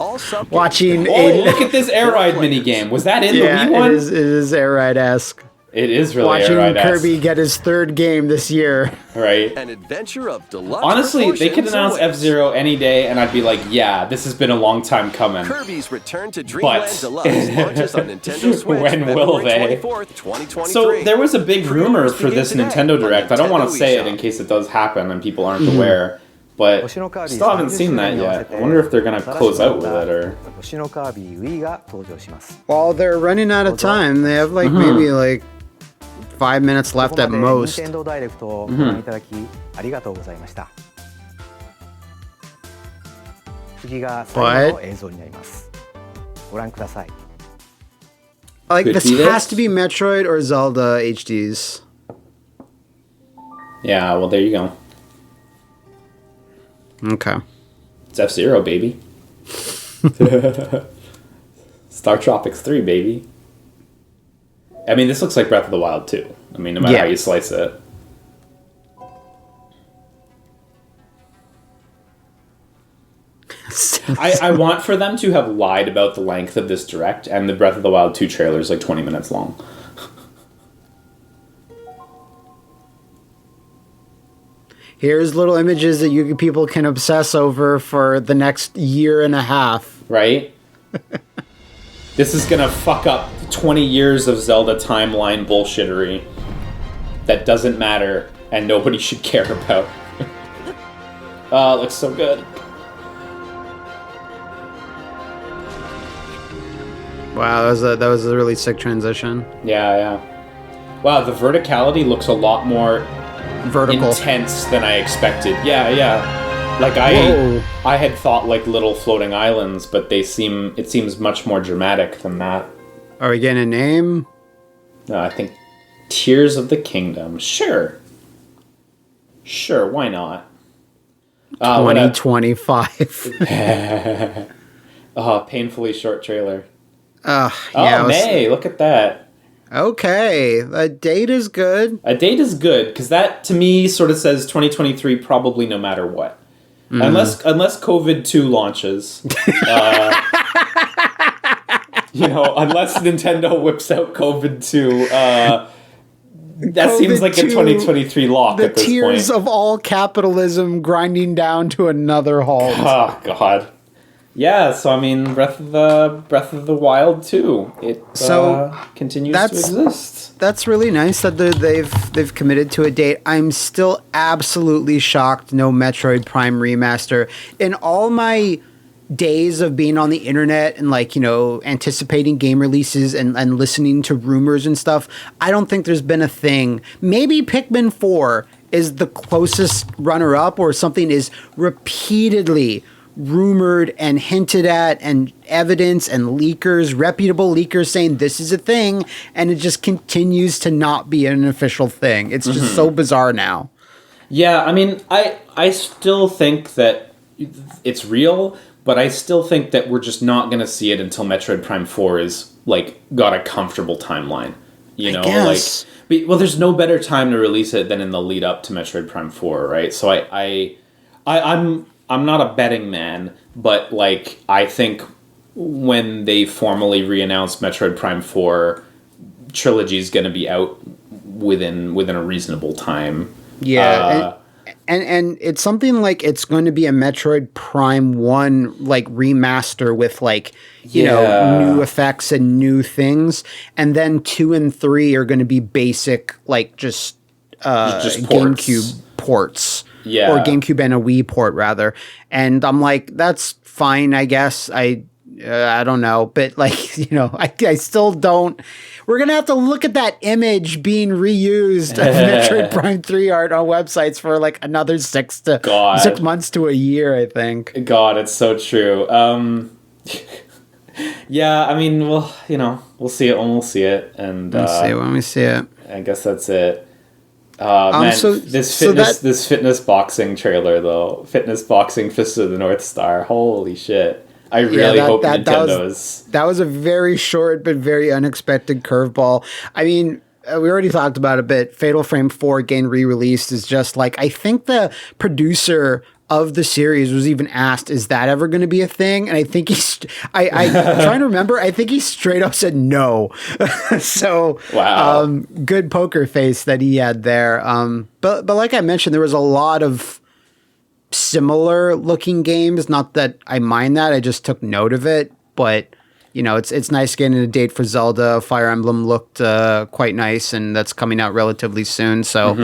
Watching look at this air ride mini game. Was that in the Wii one? It is air ride-esque. It is really watching Air-Ride-esque. Kirby get his third game this year. Right. An adventure of deluxe Honestly, they could proportions announce awaits. F-Zero any day, and I'd be like, yeah, this has been a long time coming. Kirby's Return to Dreamland But- Deluxe launches on Nintendo Switch When will February they? 24th, 2023. So there was a big rumor Pre-orders for begin this today Nintendo on Direct. I don't want to Nintendo say it eShop. in case it does happen and people aren't aware, but still haven't seen that yet. I wonder if they're gonna close out with it or. 星のカービィ Wii が登場します。 While they're running out of time, they have like maybe like 5 minutes こ left こ at まで most. 任天堂ダイレクトをご覧いただきありがとうございました。次が最後の映像になります。ご覧ください。 Like Could this be has this. to be Metroid or Zelda HDs. Yeah, well, there you go. Okay. It's F-Zero, baby. Star Tropics 3, baby. I mean, this looks like Breath of the Wild, too. I mean, no matter Yeah. how you slice it. I want for them to have lied about the length of this direct, and the Breath of the Wild 2 trailer is like 20 minutes long. Here's little images that you people can obsess over for the next year and a half. Right? This is gonna fuck up 20 years of Zelda timeline bullshittery that doesn't matter and nobody should care about. Oh, it looks so good. Wow, that was a really sick transition. Yeah. Wow, the verticality looks a lot more Vertical. intense than I expected. Yeah. Like Whoa. I had thought like little floating islands, but it seems much more dramatic than that. Are we getting a name? No, I think Tears of the Kingdom. Sure, why not? 2025. Painfully short trailer. Yeah, Oh, May, look at that. Okay, the date is good. A date is good, because that, to me, sort of says 2023 probably no matter what. Unless COVID-2 launches. Unless Nintendo whips out COVID-2, that seems like a COVID-2, 2023 lock The at this tears point. of all capitalism grinding down to another halt. Oh, God. Yeah, so I mean, Breath of the Wild 2. It continues to exist. That's really nice that they've committed to a date. I'm still absolutely shocked no Metroid Prime remaster. In all my days of being on the internet and anticipating game releases and listening to rumors and stuff, I don't think there's been a thing. Maybe Pikmin 4 is the closest runner-up, or something is repeatedly rumored and hinted at, and evidence and reputable leakers saying this is a thing, and it just continues to not be an official thing. It's just so bizarre now. Yeah, I mean, I still think that it's real, but I still think that we're just not going to see it until Metroid Prime 4 is, got a comfortable timeline. I guess. Well, there's no better time to release it than in the lead up to Metroid Prime 4, right? So I'm not a betting man, but I think when they formally re-announce Metroid Prime 4, trilogy is going to be out within a reasonable time. Yeah, and it's something like it's going to be a Metroid Prime 1 remaster with new effects and new things, and then 2 and 3 are going to be basic just ports. GameCube ports. Yeah. Or GameCube and a Wii port, rather. And I'm like, that's fine, I guess. I don't know. But, I still don't... We're going to have to look at that image being reused of Metroid Prime 3 art on websites for, another 6 months to a year, I think. God, it's so true. Yeah, I mean, we'll see it when we'll see it. And We'll see it when we see it. I guess that's it. Man, this fitness boxing trailer though, fitness boxing Fist of the North Star. Holy shit! I really hope Nintendo's. That was a very short but very unexpected curveball. I mean, we already talked about it a bit. Fatal Frame 4 getting re-released is just I think the producer of the series was even asked, is that ever going to be a thing? And I think I'm trying to remember, I think he straight up said no. So, wow. Good poker face that he had there. But like I mentioned, there was a lot of similar looking games. Not that I mind that, I just took note of it. But, you know, it's nice getting a date for Zelda. Fire Emblem looked quite nice, and that's coming out relatively soon. So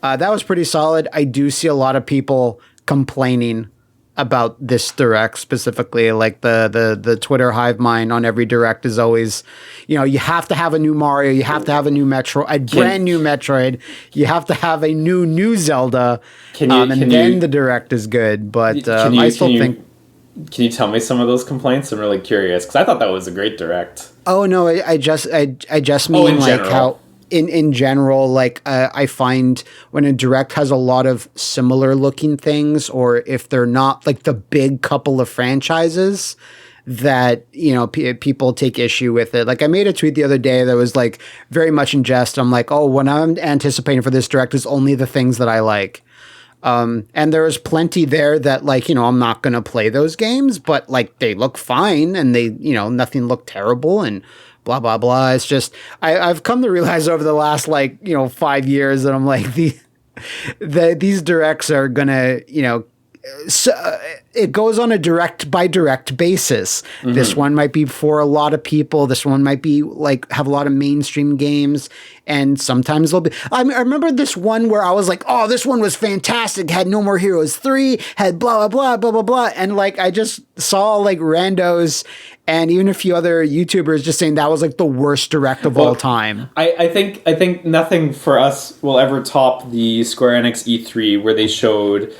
that was pretty solid. I do see a lot of people complaining about this direct specifically. Like the Twitter hive mind on every direct is always, you know, you have to have a new Mario, you have to have a new Metroid, a brand new Metroid, you have to have a new Zelda, then the direct is good. But I still think. Can you tell me some of those complaints? I'm really curious because I thought that was a great direct. Oh no, I just mean like general. how in general, like I find when a direct has a lot of similar looking things, or if they're not like the big couple of franchises, that, you know, people take issue with it. Like I made a tweet the other day that was like very much in jest. I'm like, oh, what I'm anticipating for this direct is only the things that I like. And there was plenty there that, like, you know, I'm not going to play those games, but like they look fine and they, you know, nothing looked terrible and blah, blah, blah. It's just, I've come to realize over the last, like, you know, 5 years that I'm like, these directs are going to, you know, it goes on a direct by direct basis. This one might be for a lot of people. This one might be like have a lot of mainstream games, and sometimes they'll be. I remember this one where I was like, "Oh, this one was fantastic. Had No More Heroes 3. Had blah blah blah blah blah blah." And like I just saw like randos and even a few other YouTubers just saying that was like the worst direct of all time. I think nothing for us will ever top the Square Enix E3 where they showed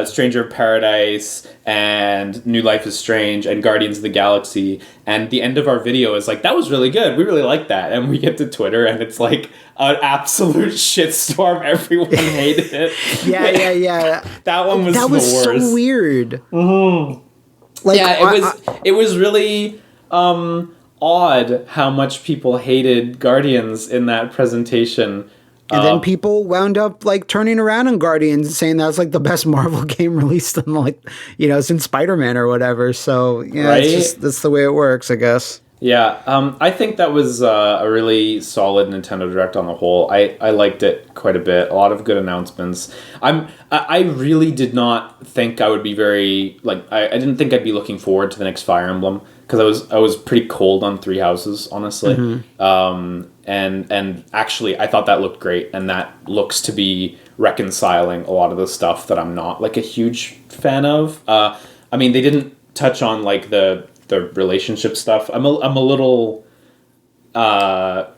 Stranger of Paradise and New Life is Strange and Guardians of the Galaxy, and the end of our video is like, that was really good, we really like that, and we get to Twitter and it's like an absolute shitstorm. Everyone hated it. yeah That one was that was the worst. So weird. Like, yeah, it was really odd how much people hated Guardians in that presentation. And then people wound up like turning around on Guardians and saying that's like the best Marvel game released in like, you know, since Spider-Man or whatever. So yeah, right? It's just, that's the way it works, I guess. Yeah, I think that was a really solid Nintendo Direct on the whole. I liked it quite a bit. A lot of good announcements. I really did not think I would be very like I didn't think I'd be looking forward to the next Fire Emblem because I was pretty cold on Three Houses, honestly. And actually, I thought that looked great, and that looks to be reconciling a lot of the stuff that I'm not like a huge fan of. I mean, they didn't touch on like the relationship stuff. I'm a little like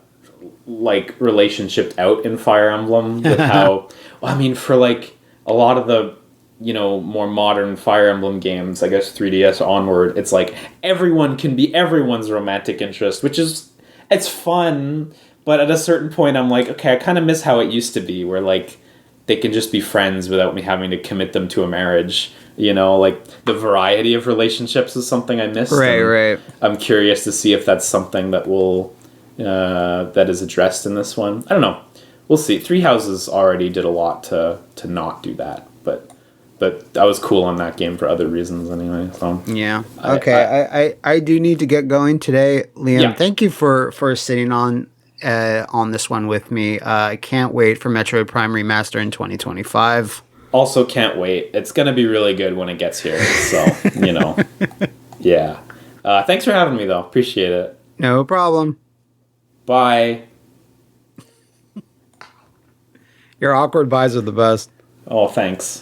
relationshiped out in Fire Emblem with how I mean, for like a lot of the, you know, more modern Fire Emblem games, I guess 3DS onward, it's like everyone can be everyone's romantic interest, which is, it's fun, but at a certain point I'm like, okay, I kind of miss how it used to be, where like they can just be friends without me having to commit them to a marriage. You know, like the variety of relationships is something I missed. Right. I'm curious to see if that's something that will that is addressed in this one. I don't know. We'll see. Three Houses already did a lot to not do that, but I was cool on that game for other reasons anyway. So yeah. Okay. I do need to get going today, Liam. Yeah. Thank you for sitting on this one with me. I can't wait for Metroid Prime Remaster in 2025. Also can't wait. It's going to be really good when it gets here. So, you know. Yeah. Thanks for having me, though. Appreciate it. No problem. Bye. Your awkward buys are the best. Oh, thanks.